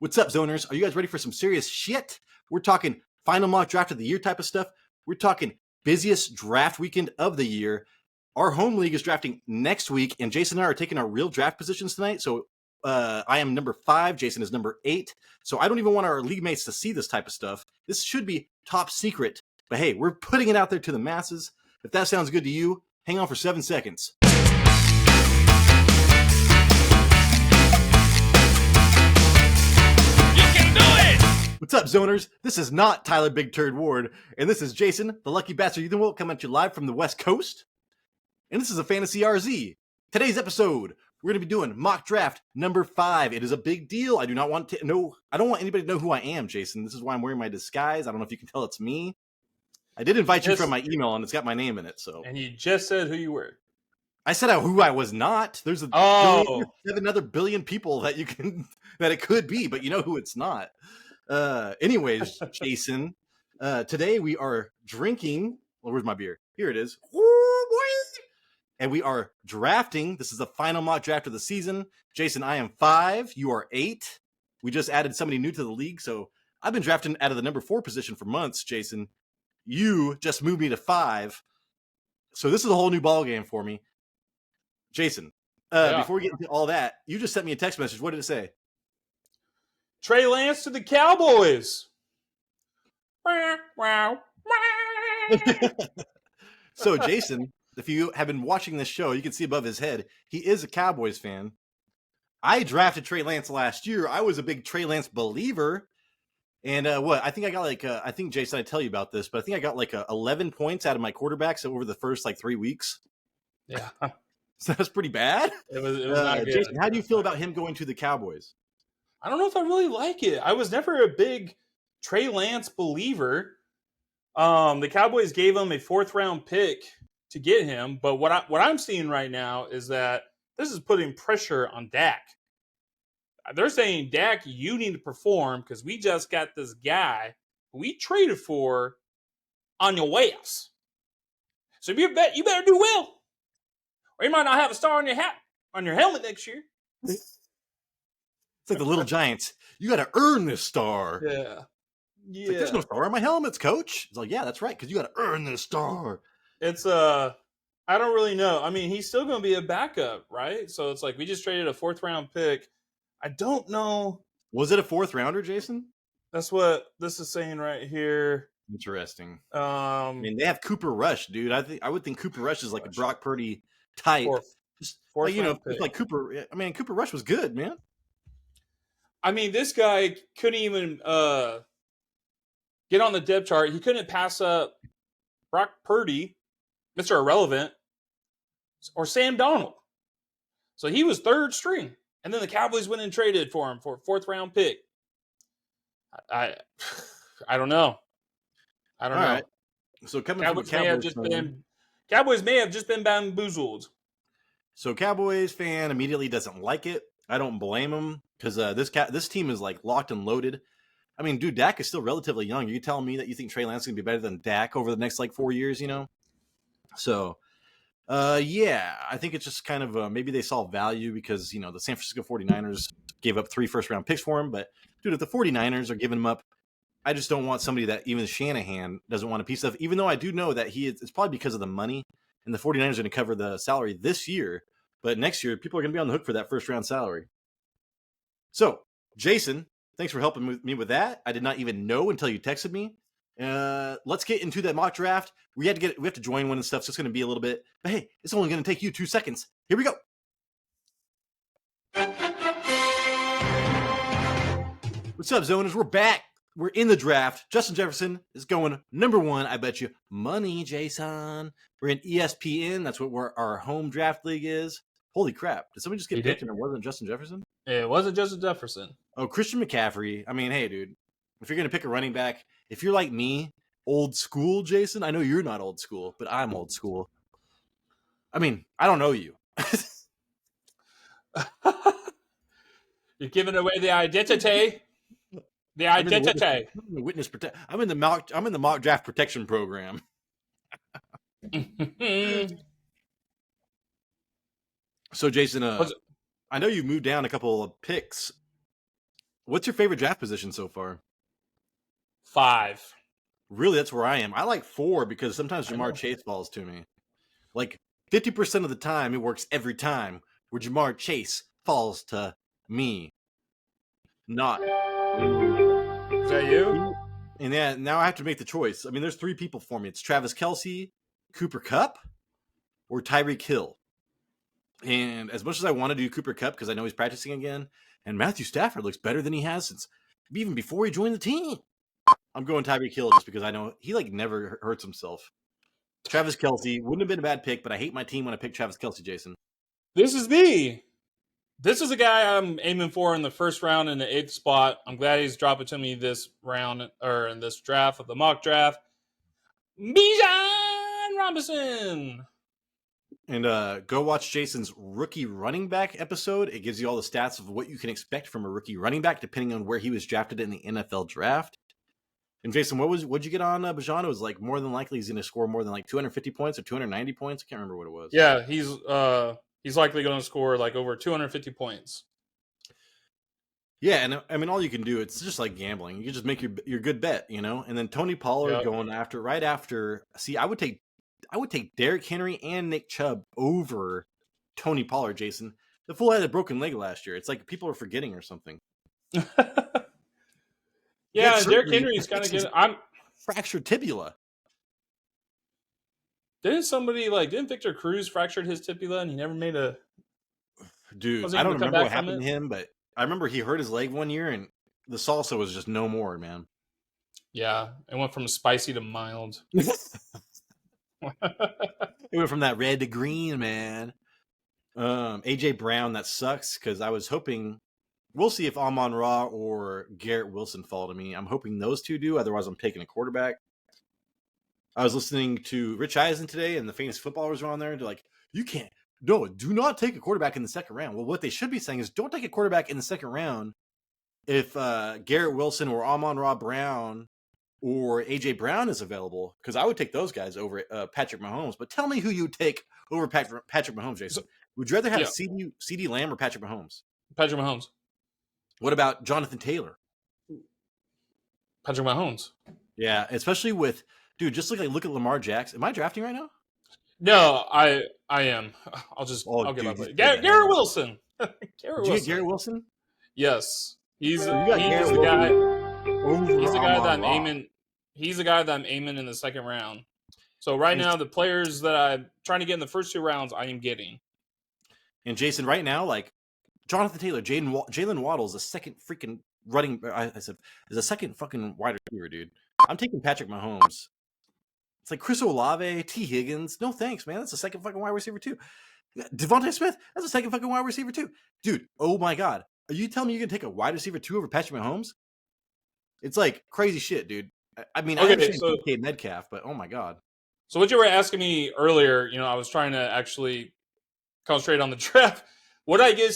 What's up, zoners? Are you guys ready for some serious shit? We're talking final mock draft of the year type of stuff. We're talking busiest draft weekend of the year. Our home league is drafting next week, and Jason and I are taking our real draft positions tonight. So I am number 5. Jason is number 8. So I don't even want our league mates to see this type of stuff. This should be top secret. But hey, we're putting it out there to the masses. If that sounds good to you, hang on for 7 seconds. What's up, zoners? This is not Tyler Big Turd Ward, and this is Jason, the lucky bastard you will, coming at you live from the West Coast. And this is a Fantasy RZ. Today's episode, we're going to be doing mock draft number 5. It is a big deal. I don't want anybody to know who I am, Jason. This is why I'm wearing my disguise. I don't know if you can tell it's me. I did invite you from my email, and it's got my name in it. So. And you just said who you were. I said who I was not. There's 7 other billion people that it could be, but you know who it's not. Anyways, Jason, today we are drinking. Well, where's my beer? Here it is. Ooh, boy. And we are drafting. This is the final mock draft of the season. Jason, I am 5. You are 8. We just added somebody new to the league. So I've been drafting out of the number 4 position for months, Jason. You just moved me to 5. So this is a whole new ball game for me. Jason, before we get into all that, you just sent me a text message. What did it say? Trey Lance to the Cowboys. Wow. So, Jason, if you have been watching this show, you can see above his head, he is a Cowboys fan. I drafted Trey Lance last year. I was a big Trey Lance believer. And I think I got I think, Jason, I tell you about this, but I think I got 11 points out of my quarterbacks over the first 3 weeks. Yeah. So that's pretty bad. It was not good. Jason, how do you feel about him going to the Cowboys? I don't know if I really like it. I was never a big Trey Lance believer. The Cowboys gave him a 4th round pick to get him, but what I'm seeing right now is that this is putting pressure on Dak. They're saying, Dak, you need to perform because we just got this guy who we traded for on your waves. So you better do well, or you might not have a star on your helmet next year. It's like the Little Giants. You got to earn this star. Yeah. It's there's no star on my helmets, coach. It's like, yeah, that's right, because you got to earn this star. It's I don't really know. I mean, he's still going to be a backup, right? So it's we just traded a 4th round pick. I don't know. Was it a 4th rounder, Jason? That's what this is saying right here. Interesting. I mean, they have Cooper Rush, dude. I would think Cooper Rush is like a Brock Purdy type. Fourth Cooper. I mean, Cooper Rush was good, man. I mean, this guy couldn't even get on the depth chart. He couldn't pass up Brock Purdy, Mr. Irrelevant, or Sam Darnold. So he was 3rd string. And then the Cowboys went and traded for him for a 4th round pick. I don't know. I don't know. Right. So coming from Cowboys may have just been bamboozled. So Cowboys fan immediately doesn't like it. I don't blame him because this team is locked and loaded. I mean, dude, Dak is still relatively young. Are you telling me that you think Trey Lance is going to be better than Dak over the next 4 years, you know? So, yeah, I think it's just kind of maybe they saw value because, the San Francisco 49ers gave up 3 first-round picks for him. But, dude, if the 49ers are giving him up, I just don't want somebody that even Shanahan doesn't want a piece of, even though I do know that it's probably because of the money, and the 49ers are going to cover the salary this year. But next year, people are going to be on the hook for that first-round salary. So, Jason, thanks for helping me with that. I did not even know until you texted me. Let's get into that mock draft. We have to join one and stuff, so it's going to be a little bit. But hey, it's only going to take you 2 seconds. Here we go. What's up, zoners? We're back. We're in the draft. Justin Jefferson is going number 1. I bet you money, Jason. We're in ESPN. That's what our home draft league is. Holy crap. Did somebody just get picked and it wasn't Justin Jefferson? It wasn't Justin Jefferson. Oh, Christian McCaffrey. I mean, hey, dude, if you're going to pick a running back, if you're like me, old school, Jason, I know you're not old school, but I'm old school. I mean, I don't know you. You're giving away the identity. The identity. I'm in the mock draft protection program. So, Jason, I know you moved down a couple of picks. What's your favorite draft position so far? 5. Really, that's where I am. I like 4 because sometimes I Jamar know. Chase falls to me. Like 50% of the time, it works every time where Jamar Chase falls to me. Not. Is that you? And then now I have to make the choice. I mean, there's 3 people for me. It's Travis Kelce, Cooper Kupp, or Tyreek Hill. And as much as I want to do Cooper Kupp because I know he's practicing again, and Matthew Stafford looks better than he has since even before he joined the team. I'm going Tyreek Hill just because I know he like never hurts himself. Travis Kelce wouldn't have been a bad pick, but I hate my team when I pick Travis Kelce, Jason. This is me. This is a guy I'm aiming for in the first round in the 8th spot. I'm glad he's dropping to me this round or in this draft of the mock draft. Bijan Robinson. And go watch Jason's rookie running back episode. It gives you all the stats of what you can expect from a rookie running back, depending on where he was drafted in the NFL draft. And Jason, what'd you get on Bijan? It was like more than likely he's going to score more than like 250 points or 290 points. I can't remember what it was. Yeah, he's likely going to score like over 250 points. Yeah, and I mean, all you can do, it's just like gambling. You can just make your good bet, you know. And then Tony Pollard going after right after. See, I would take Derrick Henry and Nick Chubb over Tony Pollard, Jason. The fool had a broken leg last year. It's like people are forgetting or something. Yeah, Derrick Henry's kind of getting. I'm fractured tibula. Didn't Victor Cruz fractured his tibula and he never made a. Dude, I don't remember what happened to him, but I remember he hurt his leg one year and the salsa was just no more, man. Yeah, it went from spicy to mild. It went from that red to green, man. AJ Brown, that sucks because I was hoping. We'll see if Amon-Ra or Garrett Wilson fall to me. I'm hoping those 2 do. Otherwise, I'm taking a quarterback. I was listening to Rich Eisen today, and the famous footballers were on there. And they're like, do not take a quarterback in the second round. Well, what they should be saying is don't take a quarterback in the second round if Garrett Wilson or Amon-Ra Brown or AJ Brown is available, because I would take those guys over Patrick Mahomes. But tell me who you would take over Patrick Mahomes, Jason. Would you rather have CD Lamb or Patrick Mahomes? Patrick Mahomes. What about Jonathan Taylor? Patrick Mahomes. Yeah, especially with just look at Lamar Jackson. Am I drafting right now? No, I am. I'll get up. Garrett Wilson. Did you get Garrett Wilson? Yes, he's the guy. He's the guy that I'm aiming. He's the guy that I'm aiming in the second round. So right now, the players that I'm trying to get in the first 2 rounds, I am getting. And Jason, right now, like Jonathan Taylor, Jalen Waddle is a second freaking running. Is a second fucking wide receiver, dude. I'm taking Patrick Mahomes. It's like Chris Olave, T. Higgins. No thanks, man. That's a second fucking wide receiver too. Devontae Smith. That's a second fucking wide receiver too, dude. Oh my god, are you telling me you're gonna take a wide receiver 2 over Patrick Mahomes? It's like crazy shit, dude. I mean, I understand DK Metcalf, but oh my god. So what you were asking me earlier, I was trying to actually concentrate on the draft. Would I get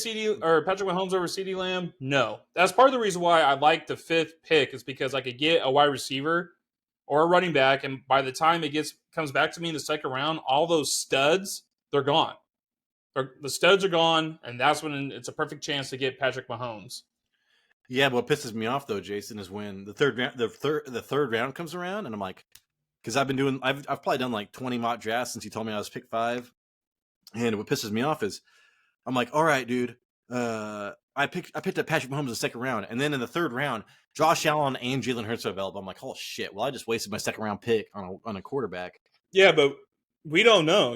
Patrick Mahomes over CD Lamb? No. That's part of the reason why I like the 5th pick is because I could get a wide receiver or a running back, and by the time it comes back to me in the second round, all those studs, they're gone. The studs are gone, and that's when it's a perfect chance to get Patrick Mahomes. Yeah, but what pisses me off though, Jason, is when the third round comes around, and I'm like, because I've probably done like 20 mock drafts since you told me I was pick 5, and what pisses me off is I'm like, all right, dude, I picked up Patrick Mahomes in the second round, and then in the third round, Josh Allen and Jalen Hurts are available. I'm like, oh shit! Well, I just wasted my second round pick on a quarterback. Yeah, but we don't know.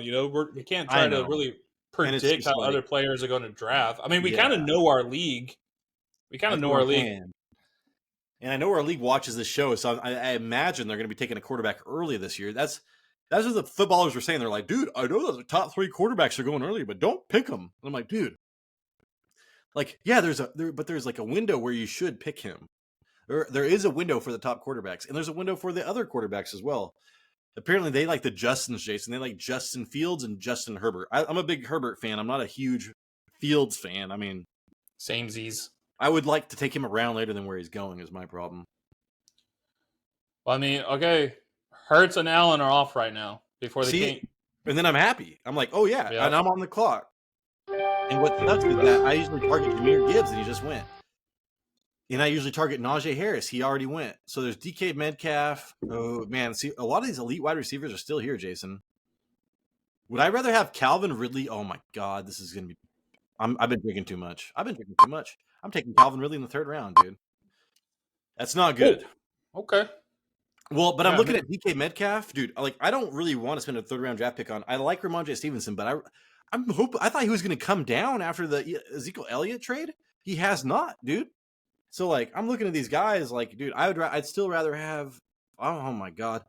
We can't try to really predict how other players are going to draft. I mean, we kind of know our league. We kind of know our league. And I know our league watches this show, so I imagine they're going to be taking a quarterback early this year. That's what the footballers were saying. They're like, dude, I know the top 3 quarterbacks are going early, but don't pick them. And I'm like, dude, like, yeah, there's like a window where you should pick him. There is a window for the top quarterbacks, and there's a window for the other quarterbacks as well. Apparently, they like the Justins, Jason. They like Justin Fields and Justin Herbert. I'm a big Herbert fan. I'm not a huge Fields fan. I mean, samesies. I would like to take him around later than where he's going is my problem. Well, I mean, okay, Hurts and Allen are off right now before they came. And then I'm happy. I'm like, oh yeah, and I'm on the clock. And what sucks is that I usually target Jahmyr Gibbs, and he just went. And I usually target Najee Harris. He already went. So there's DK Metcalf. Oh man, see, a lot of these elite wide receivers are still here, Jason. Would I rather have Calvin Ridley? Oh my God, this is gonna be. I've been drinking too much. I'm taking Calvin Ridley in the third round, dude. That's not Oh, good. okay. Well, but I'm Yeah, looking at DK Metcalf, dude. Like, I don't really want to spend a third round draft pick on. I like Ramondre Stevenson, but I'm hoping. I thought he was going to come down after the Ezekiel Elliott trade. He has not, dude. So like, I'm looking at these guys, like, dude, I'd still rather have. Oh my God.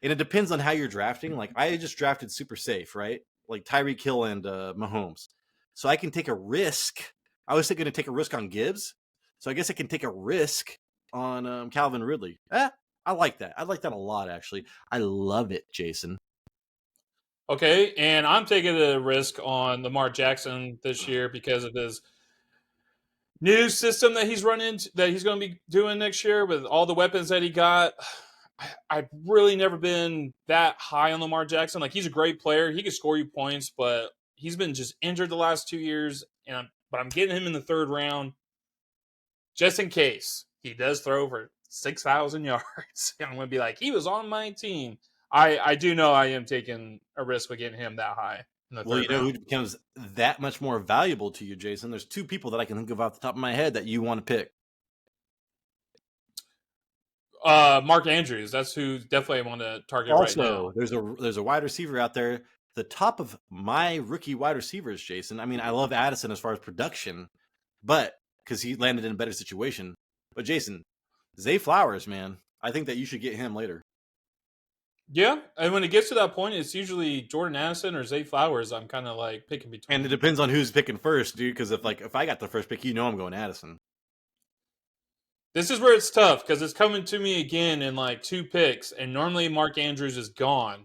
And it depends on how you're drafting. Like, I just drafted super safe, right? Like Tyreek Hill and Mahomes, so I can take a risk. I was going to take a risk on Gibbs, so I guess I can take a risk on Calvin Ridley. I like that. I like that a lot, actually. I love it, Jason. okay. And I'm taking a risk on Lamar Jackson this year because of his new system that he's running, that he's going to be doing next year with all the weapons that he got. I've really never been that high on Lamar Jackson. Like, he's a great player. He can score you points, but he's been just injured the last 2 years. But I'm getting him in the third round just in case he does throw for 6,000 yards. I'm going to be like, he was on my team. I do know I am taking a risk with getting him that high in the Well, third you know who round. becomes that much more valuable to you, Jason? There's two people that I can think of off the top of my head that you want to pick. Mark Andrews, that's who definitely I want to target right now. Also, there's a wide receiver out there, the top of my rookie wide receivers, Jason. I mean, I love Addison as far as production, but because he landed in a better situation. But Jason, Zay Flowers, man, I think that you should get him later. Yeah, and when it gets to that point, it's usually Jordan Addison or Zay Flowers. I'm kind of like picking And it between. depends on who's picking first, dude. Because if I got the first pick, you know I'm going Addison. This is where it's tough because it's coming to me again in like 2 picks, and normally Mark Andrews is gone,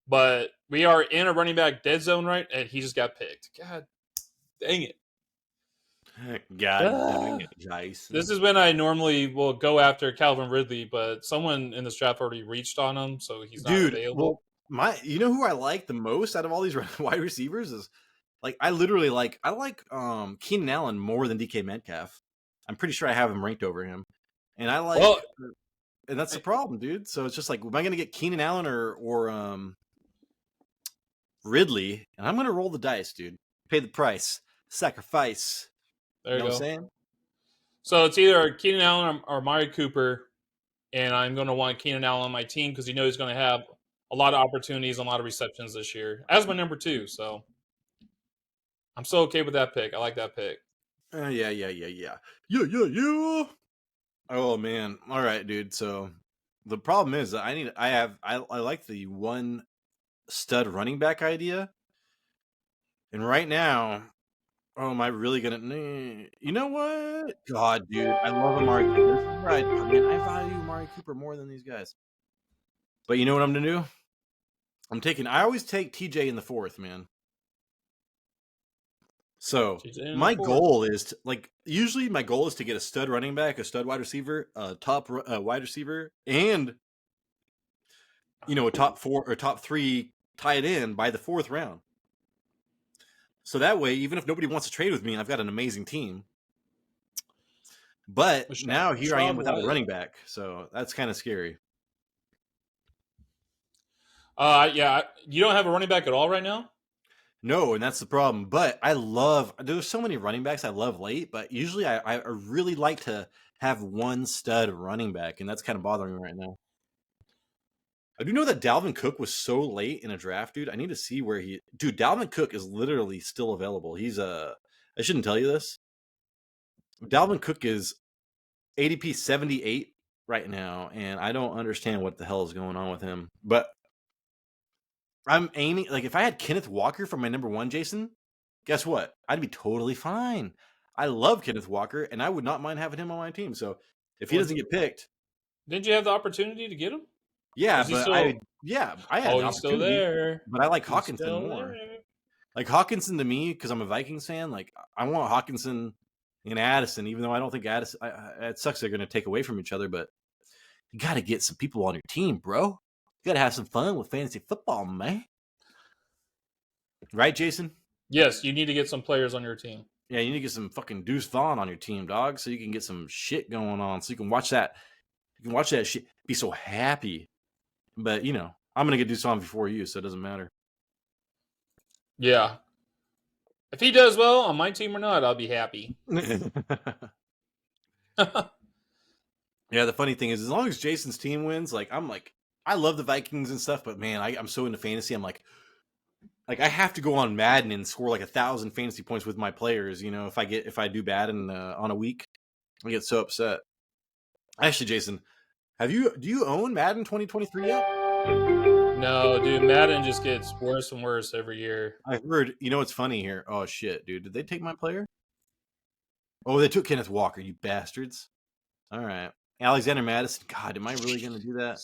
but we are in a running back dead zone, right? And he just got picked. God dang it! God dang Ah. it, Jason. This is when I normally will go after Calvin Ridley, but someone in this draft already reached on him, so he's not Dude, available. well, you know who I like the most out of all these wide receivers is like I like Keenan Allen more than DK Metcalf. I'm pretty sure I have him ranked over him. And I Well, like and that's the problem, dude. So it's just like, am I gonna get Keenan Allen or Ridley? And I'm gonna roll the dice, dude. Pay the price. Sacrifice. there You you know what I'm go. saying? So it's either Keenan Allen or Mari Cooper, and I'm going to want Keenan Allen on my team because you know he's going to have a lot of opportunities and a lot of receptions this year as my number 2. So I'm still okay with that pick. I like that pick. Yeah. Yeah. Oh man. All right, dude. So the problem is that I like the one stud running back idea. And right now, oh, am I really gonna? You know what? God, dude, I love Amari Cooper. This is where man, I value Amari Cooper more than these guys. But you know what I'm gonna do? I always take TJ in the fourth, man. So TJ in the my fourth. goal is to, like, usually my goal is to get a stud running back, a stud wide receiver, a top wide receiver, and a top 4 or top 3 tight end by the fourth round. So that way, even if nobody wants to trade with me, I've got an amazing team. But now here I am Rashad without a White. running back, so that's kind of scary. Yeah, you don't have a running back at all right now? No, and that's the problem. But there's so many running backs I love late, but usually I really like to have one stud running back, and that's kind of bothering me right now. I do know that Dalvin Cook was so late in a draft, dude. I need to see dude, Dalvin Cook is literally still available. I shouldn't tell you this. Dalvin Cook is ADP 78 right now, and I don't understand what the hell is going on with him. But I'm aiming, like, if I had Kenneth Walker for my number 1, Jason, guess what? I'd be totally fine. I love Kenneth Walker, and I would not mind having him on my team. So if he Well, doesn't get picked, didn't you have the opportunity to get him? Or yeah, is he still? I had Oh, the he's still opportunity, there. but I like He's Hawkinson still more. there. Like Hawkinson to me, because I'm a Vikings fan, like I want Hawkinson and Addison, even though I don't think Addison, it sucks they're going to take away from each other, but you got to get some people on your team, bro. You got to have some fun with fantasy football, man. Right, Jason? Yes, you need to get some players on your team. Yeah, you need to get some fucking Deuce Vaughn on your team, dog, so you can get some shit going on, so you can watch that. You can watch that shit, be so happy. But I'm gonna get Deuce Vaughn before you, so it doesn't matter. Yeah. If he does well on my team or not, I'll be happy. Yeah, the funny thing is, as long as Jason's team wins, I'm like, I love the Vikings and stuff, but man, I'm so into fantasy. I'm like I have to go on Madden and score like 1,000 fantasy points with my players. If I do bad on a week, I get so upset. Actually, Jason, do you own Madden 2023 yet? No, dude, Madden just gets worse and worse every year. I heard. What's funny here? Oh shit, dude, did they take my player? Oh, they took Kenneth Walker. You bastards! All right, Alexander Madison. God, am I really gonna do that?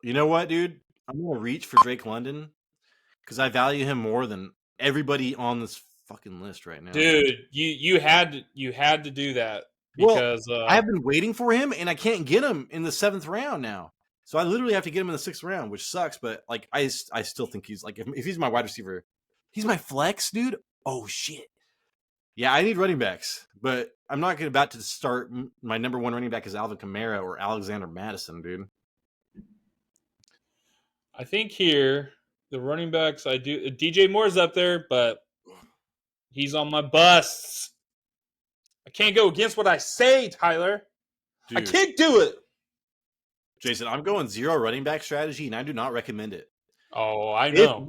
You know what, dude? I'm gonna reach for Drake London because I value him more than everybody on this fucking list right now. Dude, you had to do that Well, because I have been waiting for him, and I can't get him in the 7th round now. So I literally have to get him in the 6th round, which sucks. But I still think he's like, if he's my wide receiver, he's my flex, dude. Oh shit. Yeah, I need running backs, but I'm not about to start. My number 1 running back is Alvin Kamara or Alexander Madison, dude. I think here the running backs I do DJ Moore's up there, but he's on my busts. I can't go against what I say, Tyler. Dude, I can't do it. Jason, I'm going 0 running back strategy, and I do not recommend it. Oh, I know.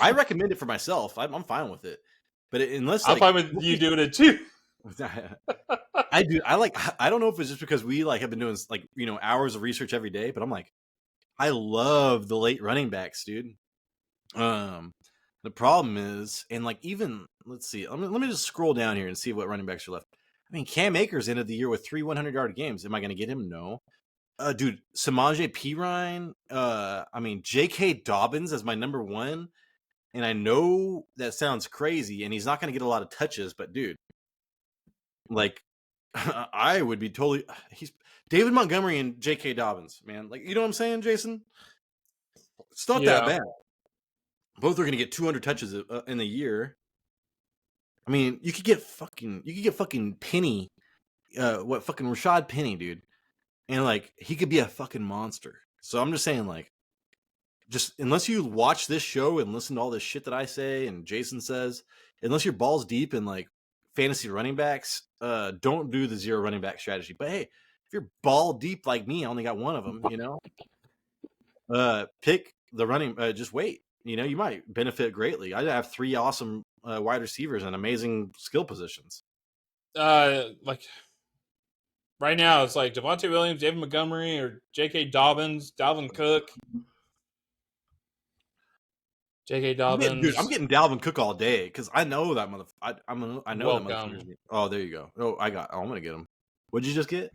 I recommend it for myself. I'm fine with it, but unless I'm fine with you doing it too. I do. I don't know if it's just because we have been doing hours of research every day, but I'm like, I love the late running backs, dude. The problem is, and even let's see, let me just scroll down here and see what running backs are left. I mean, Cam Akers ended the year with 3 100-yard games. Am I going to get him? No. Dude, Samaje Perine. I mean, J.K. Dobbins as my number 1. And I know that sounds crazy, and he's not going to get a lot of touches, but dude, I would be totally. He's David Montgomery and J.K. Dobbins, man. You know what I'm saying, Jason? It's not that bad. Both are going to get 200 touches in a year. I mean, you could get fucking Penny, fucking Rashad Penny, dude, and he could be a fucking monster. So I'm just saying, just unless you watch this show and listen to all this shit that I say and Jason says, unless your ball's deep in fantasy running backs, don't do the 0 running back strategy. But hey, if you're ball deep like me, I only got 1 of them, pick the running, just wait, you might benefit greatly. I have 3 awesome wide receivers and amazing skill positions. Right now it's Devontae Williams, David Montgomery, or J.K. Dobbins, Dalvin Cook. J.K. Dobbins. Dude, I'm getting Dalvin Cook all day because I know that motherfucker. I know that motherfucker. Oh, there you go. Oh, I'm gonna get him. What'd you just get?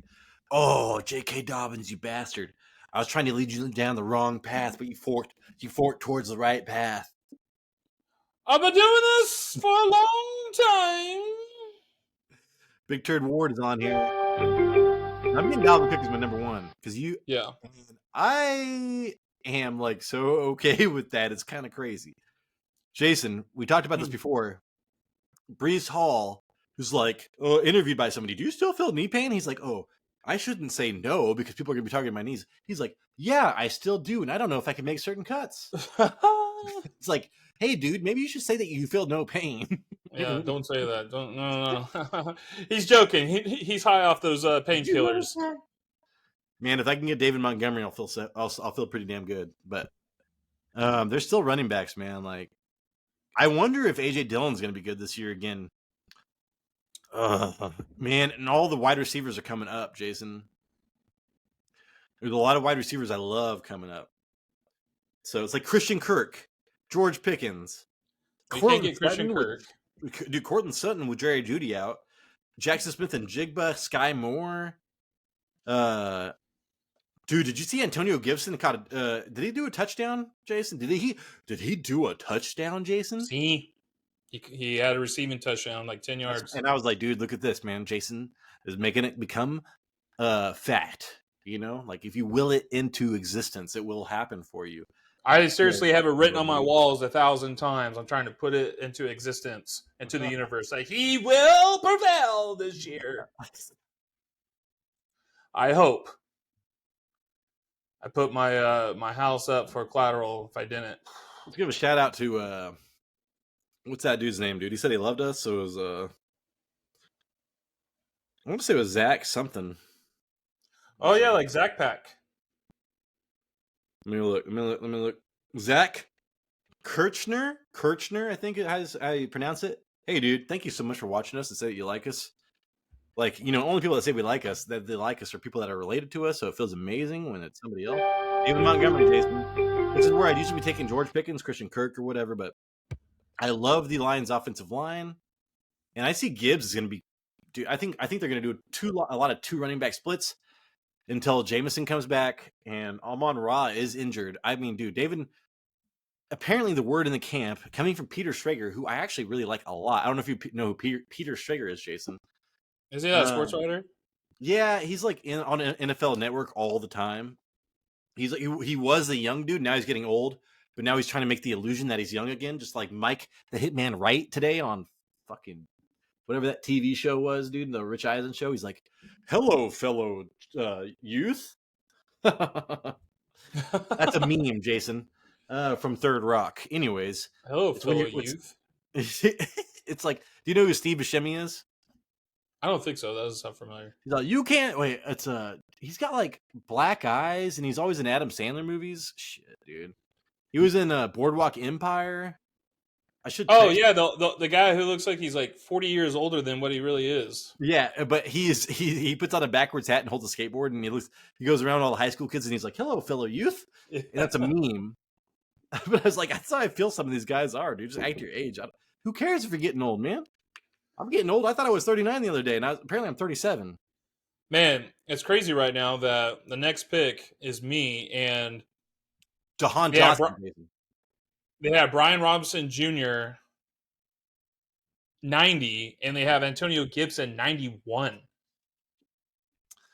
Oh, J.K. Dobbins, you bastard! I was trying to lead you down the wrong path, but you forked towards the right path. I've been doing this for a long time. Big Turd Ward is on here. I'm getting Dalvin Cook as my number 1 because Yeah. I am so okay with that. It's kind of crazy. Jason, we talked about this before. Brees Hall, who's interviewed by somebody, do you still feel knee pain? He's like, oh, I shouldn't say no because people are going to be targeting my knees. He's like, yeah, I still do. And I don't know if I can make certain cuts. It's like, hey, dude, maybe you should say that you feel no pain. Yeah, don't say that. Don't. No. He's joking. He's high off those painkillers. Man, if I can get David Montgomery, I'll feel pretty damn good. But they're still running backs, man. I wonder if AJ Dillon's going to be good this year again. Man, and all the wide receivers are coming up, Jason. There's a lot of wide receivers I love coming up. So it's Christian Kirk, George Pickens. You can't get Christian Kirk. Dude, Cortland Sutton with Jerry Jeudy out. Jackson Smith and Jigba, Sky Moore. Dude, did you see Antonio Gibson caught did he do a touchdown, Jason? Did he do a touchdown, Jason? See? He had a receiving touchdown, 10 yards. And I was like, dude, look at this, man. Jason is making it become fact. If you will it into existence, it will happen for you. I seriously have it written on my Yeah. walls 1,000 times. I'm trying to put it into existence, into the universe. Like, he will prevail this year. I hope. I put my house up for collateral if I didn't. Let's give a shout out to what's that dude's name, dude? He said he loved us, so it was I want to say it was Zach something. Oh yeah, like Zach Pack. Let me look. Let me look. Zach Kirchner, I think it has how you pronounce it. Hey, dude, thank you so much for watching us and say that you like us. Like, only people that say we like us, that they like us, are people that are related to us. So it feels amazing when it's somebody else. Even Montgomery, Jason. This is where I'd usually be taking George Pickens, Christian Kirk, or whatever. But I love the Lions' offensive line, and I see Gibbs is going to be. Dude, I think they're going to do a lot of 2 running back splits until Jameson comes back and Amon-Ra is injured. I mean, dude, David. Apparently, the word in the camp coming from Peter Schrager, who I actually really like a lot. I don't know if you know who Peter Schrager is, Jason. Is he a sports writer? Yeah, he's like on NFL Network all the time. He's like he was a young dude. Now he's getting old, but now he's trying to make the illusion that he's young again. Just like Mike the Hitman Wright today on fucking whatever that TV show was, dude, the Rich Eisen show. He's like, "Hello, fellow youth." That's a meme, Jason, from Third Rock. Anyways, Hello, it's fellow youth. It's like, do you know who Steve Buscemi is? I don't think so. That doesn't sound familiar. He's like, you can't wait. It's he's got like black eyes, and he's always in Adam Sandler movies. Shit, dude. He was in Boardwalk Empire. I should. Oh yeah, the guy who looks like he's like 40 years older than what he really is. Yeah, but he puts on a backwards hat and holds a skateboard, and he goes around all the high school kids, and he's like, "Hello, fellow youth." And that's a meme. But I was like, that's how I feel some of these guys are, dude. Just act your age. Who cares if you're getting old, man? I'm getting old. I thought I was 39 the other day, and apparently I'm 37. Man, it's crazy right now that the next pick is me, and Jahan Johnson. They have Brian Robinson Jr. 90, and they have Antonio Gibson 91.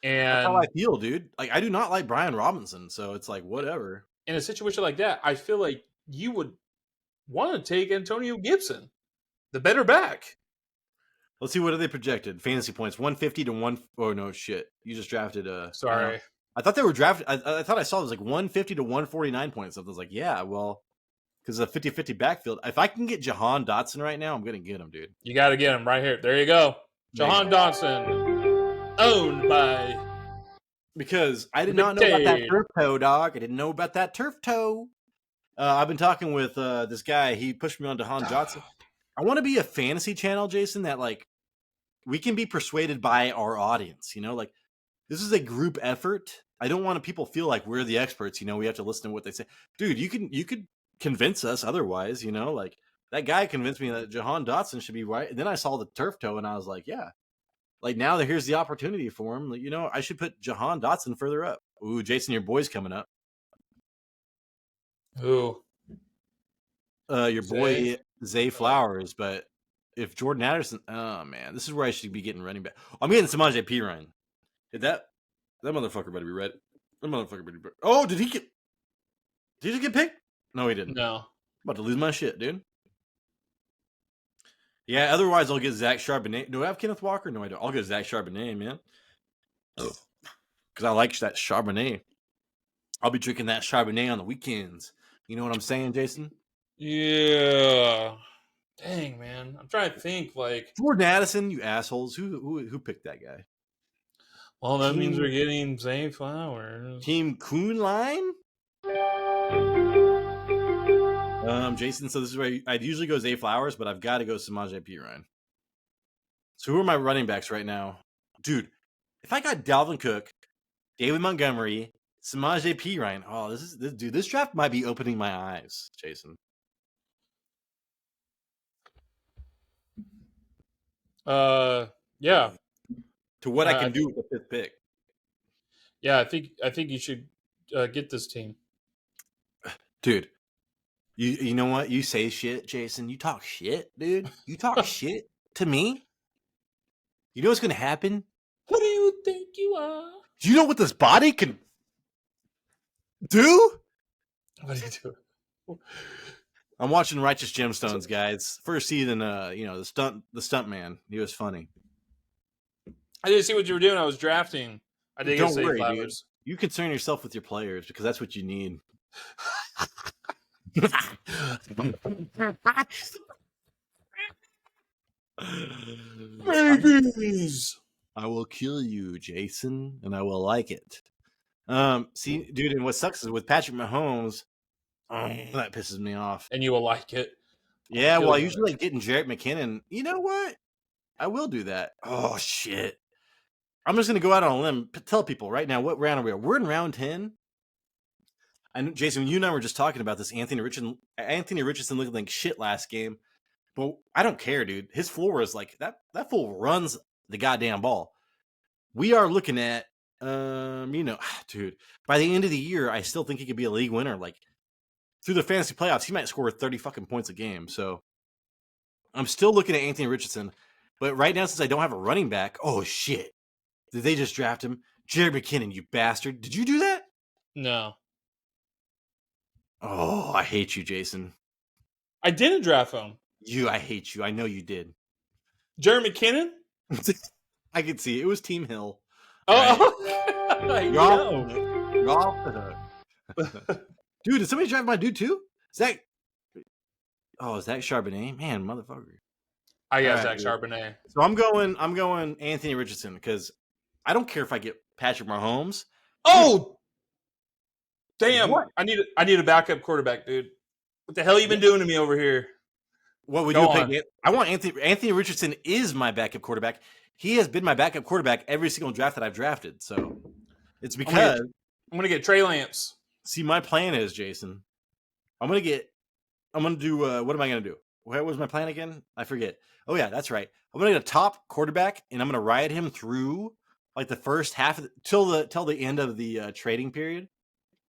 And that's how I feel, dude. Like, I do not like Brian Robinson, so it's like, whatever. In a situation like that, I feel like you would want to take Antonio Gibson, the better back. Let's see, what are they projected? Fantasy points, 150 to 1. Oh, no, shit. You just drafted Sorry. I thought they were drafted. I thought I saw it was like 150 to 149 points. I was like, yeah, well, because of the 50-50 backfield. If I can get Jahan Dotson right now, I'm going to get him, dude. You got to get him right here. There you go. Jahan Dotson, owned by... Because I did not know about that turf toe, dog. I didn't know about that turf toe. I've been talking with this guy. He pushed me on Jahan Dotson. I want to be a fantasy channel, Jason, that like we can be persuaded by our audience. Like this is a group effort. I don't want people feel like we're the experts. We have to listen to what they say. Dude, you could convince us otherwise. Like that guy convinced me that Jahan Dotson should be right. And then I saw the turf toe, and I was like, yeah. Like now that here's the opportunity for him. I should put Jahan Dotson further up. Ooh, Jason, your boy's coming up. Who? Your boy Zay Flowers. But if Jordan Addison, oh man, this is where I should be getting running back. I'm getting Samaje Perine. That motherfucker better be ready. That motherfucker better be ready. Oh, did he just get picked? No, he didn't. No. I'm about to lose my shit, dude. Yeah, otherwise I'll get Zach Charbonnet. Do I have Kenneth Walker? No, I don't. I'll get Zach Charbonnet, man. Because I like that Charbonnet. I'll be drinking that Charbonnet on the weekends. You know what I'm saying, Jason? Yeah. Dang, man. I'm trying to think, like... Jordan Addison, you assholes. Who picked that guy? Well, that means we're getting Zay Flowers. Team Kuhnline? Jason, so this is where I'd usually go Zay Flowers, but I've got to go Samaje Perine. So who are my running backs right now? Dude, if I got Dalvin Cook, David Montgomery, Samaje Perine, this draft might be opening my eyes, Jason. Yeah. To what I can do with the fifth pick. Yeah, I think you should get this team. Dude, you know what? You say shit, Jason. You talk shit, dude. You talk shit to me. You know what's going to happen? Who do you think you are? Do you know what this body can do? What are you doing? I'm watching Righteous Gemstones, guys. First season, the stunt man. He was funny. I didn't see what you were doing. I was drafting. I did get Don't safe worry, dude. flowers. You concern yourself with your players because that's what you need. Babies. I will kill you, Jason, and I will like it. See, dude, and what sucks is with Patrick Mahomes, that pisses me off. And you will like it. Yeah, Kill well, I you. usually like getting Jarrett McKinnon. You know what? I will do that. Oh shit! I'm just gonna go out on a limb. Tell people right now what round are we? We're in round 10. I know, Jason, you and I were just talking about this. Anthony Richardson looked like shit last game, but I don't care, dude. His floor is like that. That fool runs the goddamn ball. We are looking at, dude. By the end of the year, I still think he could be a league winner. Like through the fantasy playoffs, he might score 30 fucking points a game. So I'm still looking at Anthony Richardson. But right now, since I don't have a running back, oh shit. Did they just draft him? Jared McKinnon, you bastard. Did you do that? No. Oh, I hate you, Jason. I didn't draft him. I hate you. I know you did. Jared McKinnon? I could see it. It was Team Hill. Oh, Right. You're off the hook. Dude, did somebody draft my dude too? Zach. Oh, Zach Charbonnet? Man, motherfucker. I got Zach Charbonnet. So I'm going Anthony Richardson because I don't care if I get Patrick Mahomes. Oh, damn! What? I need a backup quarterback, dude. What the hell you been doing to me over here? What would you pick? I want Anthony Richardson is my backup quarterback. He has been my backup quarterback every single draft that I've drafted. So it's because I'm gonna get Trey Lance. See, my plan is, Jason, I'm gonna do what am I gonna do? What was my plan again? I forget. Oh yeah, that's right. I'm gonna get a top quarterback and I'm gonna ride him through like the first half of till the end of the trading period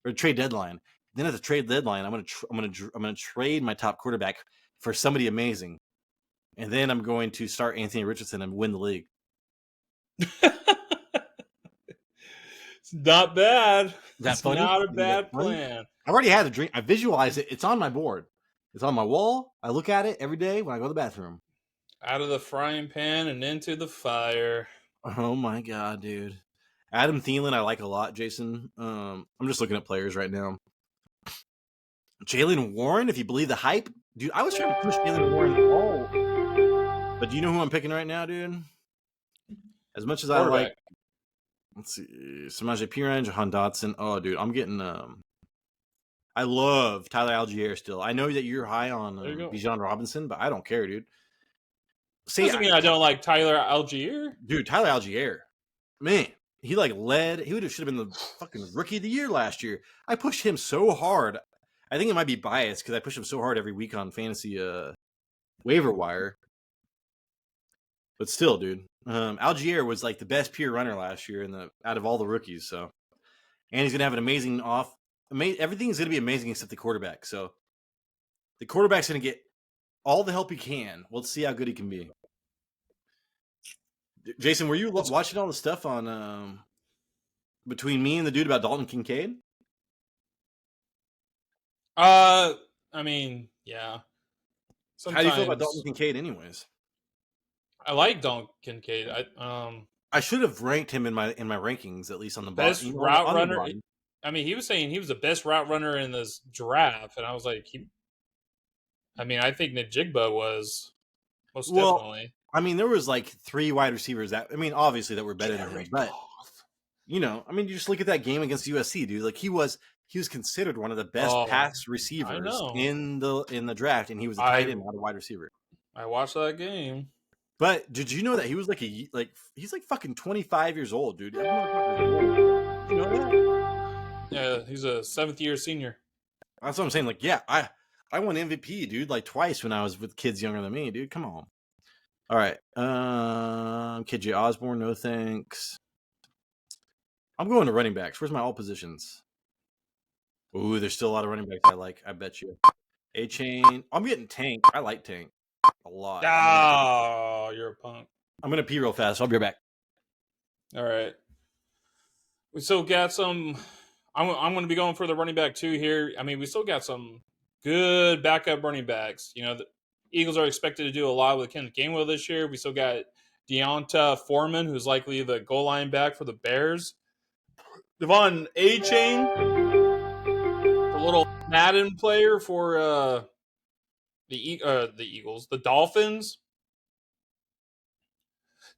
or trade deadline. Then at the trade deadline, I'm gonna trade my top quarterback for somebody amazing, and then I'm going to start Anthony Richardson and win the league. It's not bad. That's funny. Not a bad plan. I already had a dream. I visualize it. It's on my board. It's on my wall. I look at it every day when I go to the bathroom. Out of the frying pan and into the fire. Oh my god, dude. Adam Thielen, I like a lot, Jason. I'm just looking at players right now. Jaylen Warren, if you believe the hype. Dude, I was trying to push Jaylen Warren all. But do you know who I'm picking right now, dude? As much as I like, let's see, Samaje Perine, Jahan Dotson. Oh, dude, I'm getting I love Tyler Algier still. I know that you're high on Bijan Robinson, but I don't care, dude. Doesn't mean I don't like Tyler Algier. Dude, Tyler Algier. Man, he should have been the fucking rookie of the year last year. I pushed him so hard. I think it might be biased because I push him so hard every week on fantasy waiver wire. But still, dude. Algier was like the best pure runner last year out of all the rookies. So, and he's gonna have an amazing everything's going to be amazing except the quarterback. So the quarterback's going to get all the help he can. Let's see how good he can be. Jason, were you watching all the stuff on between me and the dude about Dalton Kincaid? I mean, yeah. Sometimes, how do you feel about Dalton Kincaid anyways? I like Dalton Kincaid. I should have ranked him in my rankings, at least on the best route runner. I mean, he was saying he was the best route runner in this draft, and I was like, I think Najigba was most definitely. I mean, there was like 3 wide receivers obviously that were better than him, but you just look at that game against USC, dude. Like he was considered one of the best pass receivers in the draft, and he was a tight end, not a wide receiver. I watched that game. But did you know that he was he's like fucking 25 years old, dude? Did you know that? Yeah, he's a 7th-year senior. That's what I'm saying. Like, yeah, I won MVP, dude, like twice when I was with kids younger than me, dude. Come on. All right. KJ Osborne, no thanks. I'm going to running backs. Where's my all positions? Ooh, there's still a lot of running backs I like. I bet you. A-Chain. I'm getting Tank. I like Tank a lot. Oh, you're a punk. I'm going to pee real fast. I'll be right back. All right. We still got some I'm going to be going for the running back too here. I mean, we still got some good backup running backs. You know, the Eagles are expected to do a lot with Kenneth Gainwell this year. We still got Deonta Foreman, who's likely the goal line back for the Bears. Devon A-Chain, the little Madden player for the Eagles, the Dolphins.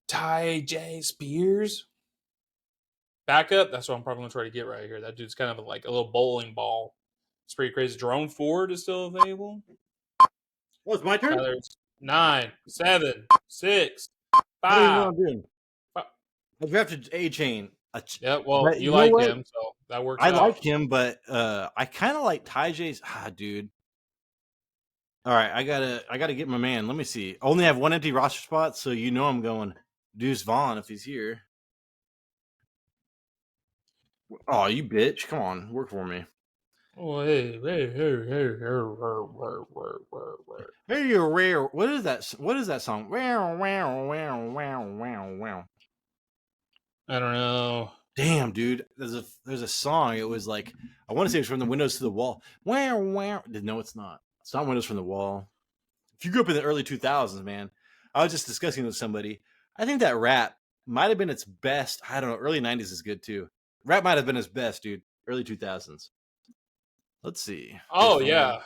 Ty J. Spears, backup. That's what I'm probably going to try to get right here. That dude's kind of like a little bowling ball. It's pretty crazy. Jerome Ford is still available. Oh, it's my turn? There's 9, 7, 6, I don't even know what 5. I'm doing. I drafted A-Chain. Yeah, well, But you you know like what? him, so that works I out. like him, but I kind of like Ty J's. Dude. All right, I gotta get my man. Let me see. Only have one empty roster spot, so you know I'm going Deuce Vaughn if he's here. Oh, you bitch! Come on, work for me. Oh, hey. Hey, you're rare. What is that? What is that song? Wow, wow, wow, wow, wow, wow. I don't know. Damn, dude. There's a song. It was like I want to say it's from the windows to the wall. Wow, wow. No, it's not. It's not windows from the wall. If you grew up in the early 2000s, man, I was just discussing with somebody. I think that rap might have been its best. I don't know. Early 90s is good too. Rap might have been its best, dude. Early 2000s. Let's see. Oh, yeah.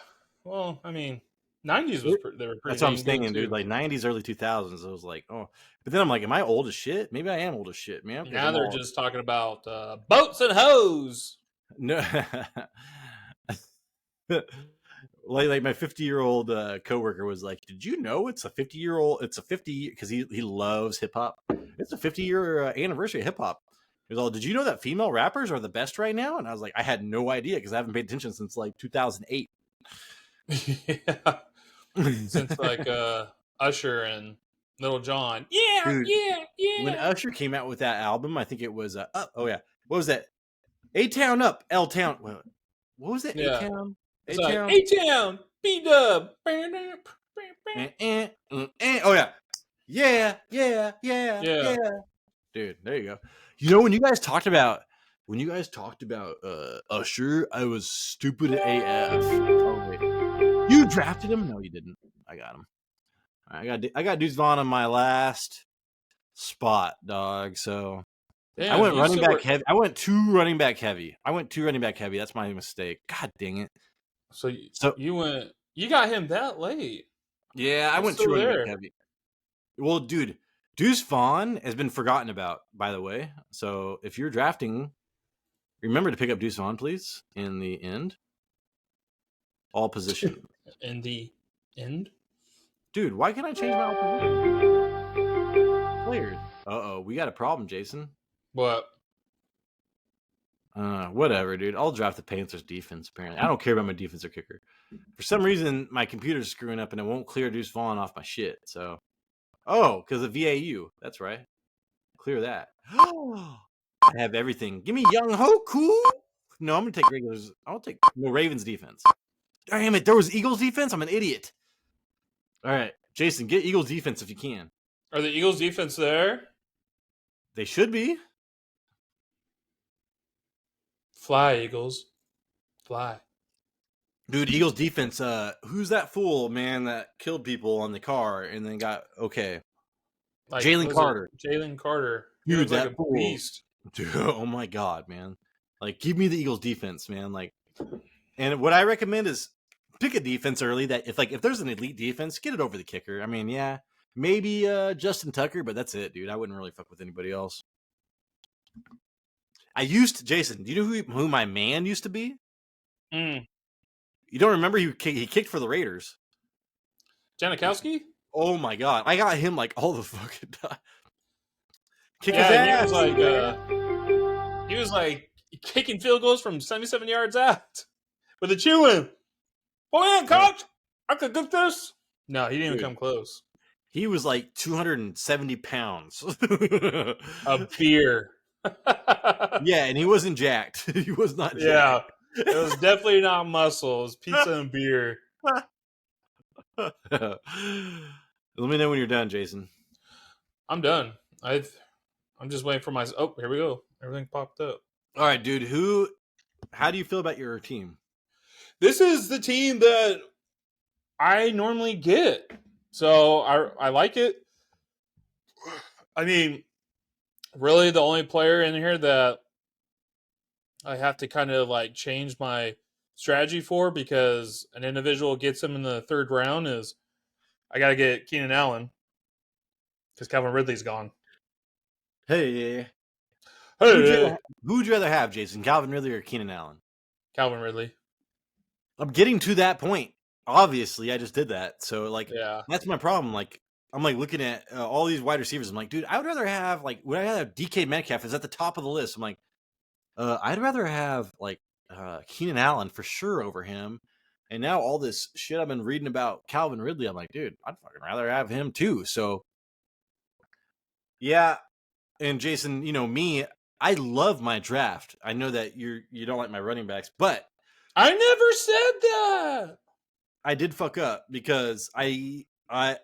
Well, I mean, 90s they were pretty That's what I'm dang good saying, dude. too. Like 90s, early 2000s. I was like, oh. But then I'm like, am I old as shit? Maybe I am old as shit, man. Because Now I'm they're all just talking about boats and hoes. no. Like my 50-year-old coworker was like, "Did you know it's a 50-year-old? It's a 50 because he loves hip hop. It's a 50-year anniversary of hip hop." He was all, "Did you know that female rappers are the best right now?" And I was like, "I had no idea because I haven't paid attention since like 2008." Yeah. Since like Usher and Little John. Yeah, Dude, yeah, when yeah. Usher came out with that album, I think it was oh yeah, what was that? A Town Up, L Town. What was it? A Yeah. Town, It's A like Town. A-Town, B-Dub. Oh yeah, yeah, yeah, yeah, Yeah. yeah. Dude, there you go. You know, when you guys talked about Usher, I was stupid AF. Oh wait, you drafted him? No, you didn't. I got him. I got Deuce Vaughn on my last spot, dog. So I Damn, went you running still back were. heavy. I went two running back heavy. That's my mistake. God dang it. So So you got him that late. yeah, I He's went two still running back there. heavy. Well, dude, Deuce Vaughn has been forgotten about, by the way. So if you're drafting, remember to pick up Deuce Vaughn, please, in the end. All position. In the end. Dude, why can't I change my all position? Players. Uh-oh, we got a problem, Jason. What? Whatever, dude. I'll draft the Panthers defense, apparently. I don't care about my defense or kicker. For some reason, my computer's screwing up and it won't clear Deuce Vaughn off my shit. So, because of VAU. That's right. Clear that. I have everything. Give me Young Hoku. No, I'm gonna take regulars. I'll take no Ravens defense. Damn it, there was Eagles defense. I'm an idiot. All right, Jason, get Eagles defense if you can. Are the Eagles defense there? They should be. Fly, Eagles. Fly. Dude, Eagles defense. Who's that fool, man, that killed people on the car and then got okay? Like, Jalen Carter. Jalen Carter. He Dude, looks like that a fool. beast. Dude, oh my god, man. Like, give me the Eagles defense, man. Like, and what I recommend is pick a defense early that if there's an elite defense, get it over the kicker. I mean, yeah, maybe Justin Tucker, but that's it, dude. I wouldn't really fuck with anybody else. Jason. Do you know who my man used to be? Mm. You don't remember he kicked for the Raiders? Janikowski? Oh my god, I got him like all the fucking time. Kick his Yeah, ass. he was like kicking field goals from 77 yards out with a chew-in. Oh yeah, coach, I could get this. No, he didn't even come close. He was like 270 pounds. A beer. Yeah, and he wasn't jacked. He was not jacked. Yeah, it was definitely not muscle. It was pizza and beer. Let me know when you're done, Jason. I'm done. I'm just waiting for my. Oh, here we go. Everything popped up. All right, dude. Who How do you feel about your team? This is the team that I normally get. So I like it. I mean, really the only player in here that I have to kind of like change my strategy for because an individual gets him in the third round is I got to get Keenan Allen because Calvin Ridley's gone. Hey, Hey, who'd you rather have, Jason? Calvin Ridley or Keenan Allen? Calvin Ridley. I'm getting to that point. Obviously, I just did that. So like Yeah. that's my problem. Like I'm like looking at all these wide receivers. I'm like, dude, I would rather have like would I have DK Metcalf is at the top of the list. I'm like, I'd rather have like Keenan Allen for sure over him. And now all this shit I've been reading about Calvin Ridley, I'm like, dude, I'd fucking rather have him too. So yeah. And Jason, you know me, I love my draft. I know that you don't like my running backs, but I never said that. I did fuck up because I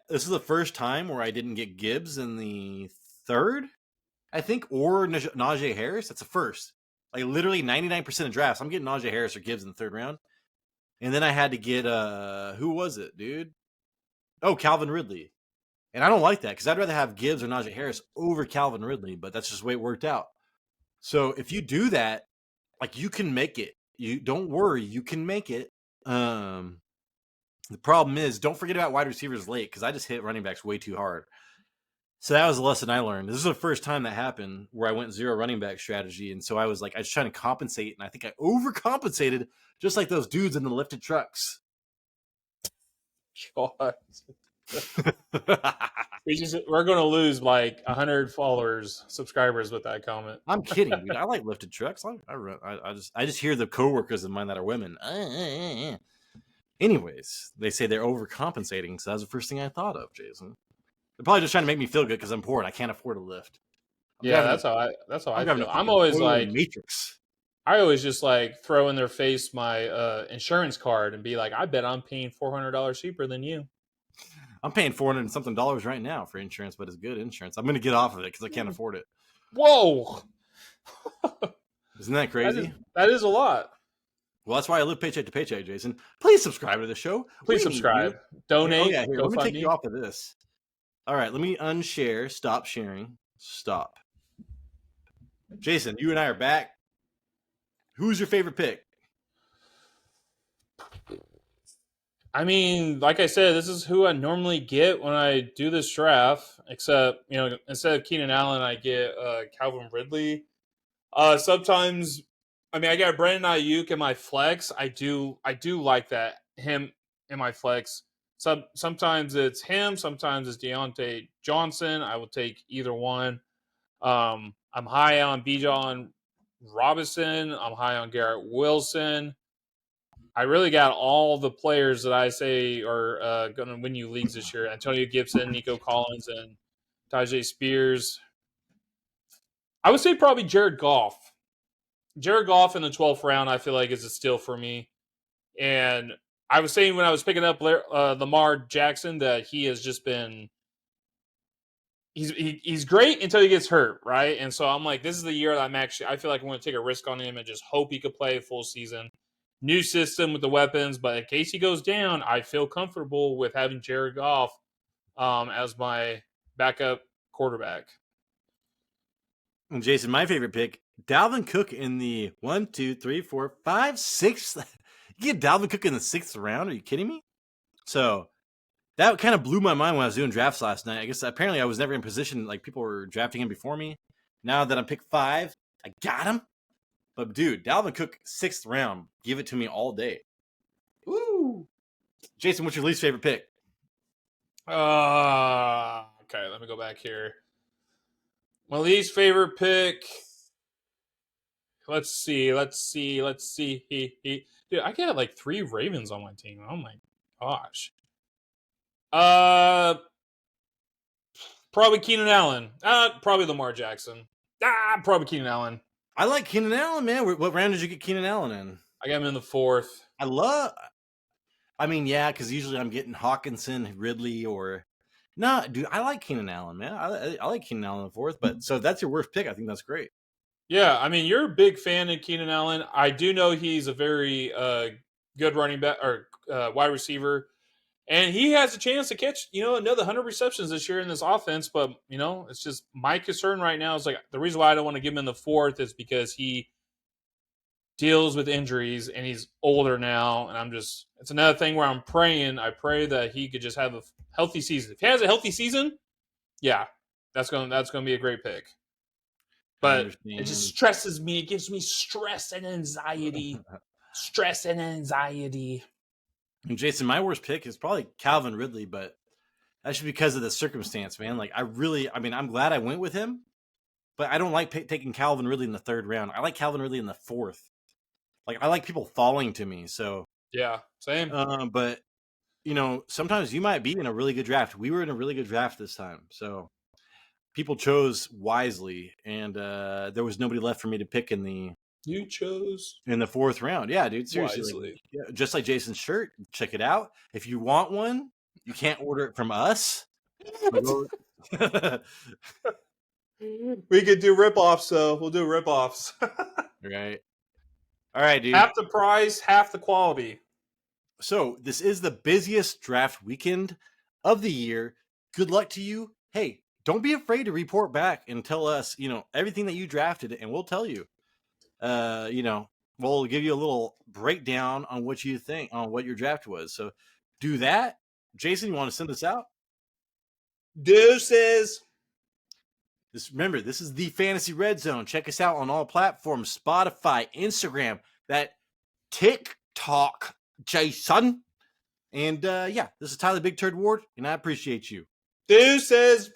this is the first time where I didn't get Gibbs in the third, I think, or Najee Harris. That's a first. Like literally 99% of drafts, I'm getting Najee Harris or Gibbs in the third round. And then I had to get who was it, dude? Oh, Calvin Ridley. And I don't like that because I'd rather have Gibbs or Najee Harris over Calvin Ridley, but that's just the way it worked out. So if you do that, like you can make it. You don't worry, you can make it. The problem is, don't forget about wide receivers late because I just hit running backs way too hard. So that was a lesson I learned. This is the first time that happened where I went zero running back strategy. And so I was like, I was trying to compensate, and I think I overcompensated just like those dudes in the lifted trucks. God. We're going to lose like 100 followers, subscribers with that comment. I'm kidding, dude. I like lifted trucks. I just hear the coworkers of mine that are women. Anyways, they say they're overcompensating, so that was the first thing I thought of, Jason. They're probably just trying to make me feel good because I'm poor and I can't afford a lift. Yeah, that's how I feel. I'm always like Matrix. I always just like throw in their face my insurance card and be like, I bet I'm paying $400 cheaper than you. I'm paying $400 and something right now for insurance, but it's good insurance. I'm going to get off of it because I can't afford it. Whoa, Isn't that crazy? that is a lot. Well, that's why I live paycheck to paycheck, Jason. Please subscribe to the show. Please We need you. subscribe, donate, Oh yeah, here. Let me take you GoFundMe. off of this. All right, let me unshare. Stop sharing. Stop. Jason, you and I are back. Who's your favorite pick? I mean, like I said, this is who I normally get when I do this draft. Except, instead of Keenan Allen, I get Calvin Ridley. Sometimes, I mean, I got Brandon Ayuk in my flex. I do like that him in my flex. Sometimes it's him. Sometimes it's Deontay Johnson. I will take either one. I'm high on Bijan Robinson. I'm high on Garrett Wilson. I really got all the players that I say are going to win you leagues this year: Antonio Gibson, Nico Collins, and Tajay Spears. I would say probably Jared Goff. Jared Goff in the 12th round, I feel like is a steal for me. And I was saying when I was picking up Lamar Jackson that he has just been he's great until he gets hurt, right? And so I'm like, this is the year that I feel like I'm going to take a risk on him and just hope he could play a full season. New system with the weapons, but in case he goes down, I feel comfortable with having Jared Goff as my backup quarterback. And Jason, my favorite pick, Dalvin Cook in the 1, 2, 3, 4, 5, 6. You get Dalvin Cook in the 6th round? Are you kidding me? So that kind of blew my mind when I was doing drafts last night. I guess apparently I was never in position, like people were drafting him before me. Now that I'm pick 5, I got him. But dude, Dalvin Cook 6th round, give it to me all day. Ooh. Jason, what's your least favorite pick? Okay, let me go back here. My least favorite pick. Let's see. Dude, I got like 3 Ravens on my team. Oh my gosh. Probably Keenan Allen. Probably Lamar Jackson. Probably Keenan Allen. I like Keenan Allen, man. What round did you get Keenan Allen in? I got him in the 4th. I mean, yeah, because usually I'm getting Hawkinson, Ridley, or no, dude. I like Keenan Allen, man. I like Keenan Allen in the 4th, but so if that's your worst pick, I think that's great. Yeah, I mean, you're a big fan of Keenan Allen. I do know he's a very good running back or wide receiver, and he has a chance to catch another 100 receptions this year in this offense. But it's just my concern right now is like the reason why I don't want to give him in the fourth is because he deals with injuries and he's older now, and it's another thing where I pray that he could just have a healthy season. If he has a healthy season, yeah, that's gonna be a great pick. I But it just understand. stresses me. It gives me stress and anxiety. Stress and anxiety. And Jason, my worst pick is probably Calvin Ridley, but that's just because of the circumstance, man. Like I mean, I'm glad I went with him, but I don't like taking Calvin Ridley in the third round. I like Calvin Ridley in the fourth. Like I like people falling to me. So, Yeah, same. but sometimes you might be in a really good draft. We were in a really good draft this time, so people chose wisely, and there was nobody left for me to pick You chose in the fourth round. Yeah, dude, seriously, like wisely. just like Jason's shirt, check it out. If you want one, you can't order it from us. So go. We could do rip-offs, though. We'll do rip-offs. Right. All right, dude. Half the price, half the quality. So this is the busiest draft weekend of the year. Good luck to you. Hey, don't be afraid to report back and tell us, everything that you drafted, and we'll tell you. We'll give you a little breakdown on what you think on what your draft was. So do that. Jason, you want to send us out? Deuces. Remember, this is the Fantasy Red Zone. Check us out on all platforms: Spotify, Instagram, that TikTok, Jason. And this is Tyler Big Turd Ward, and I appreciate you. Deuces.